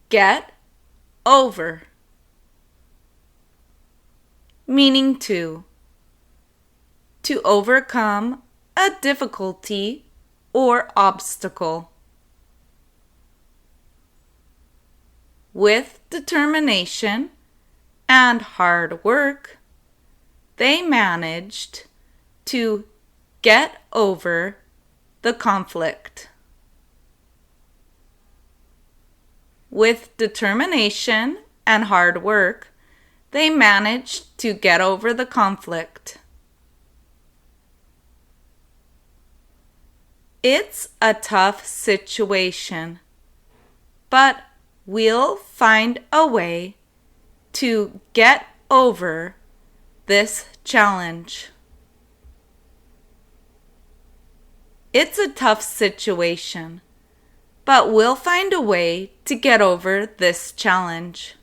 Get over. Meaning to overcome a difficulty or obstacle. With determination and hard work, they managed to get over the conflict. With determination and hard work, they managed to get over the conflict. It's a tough situation, but we'll find a way to get over this challenge. It's a tough situation, but we'll find a way to get over this challenge.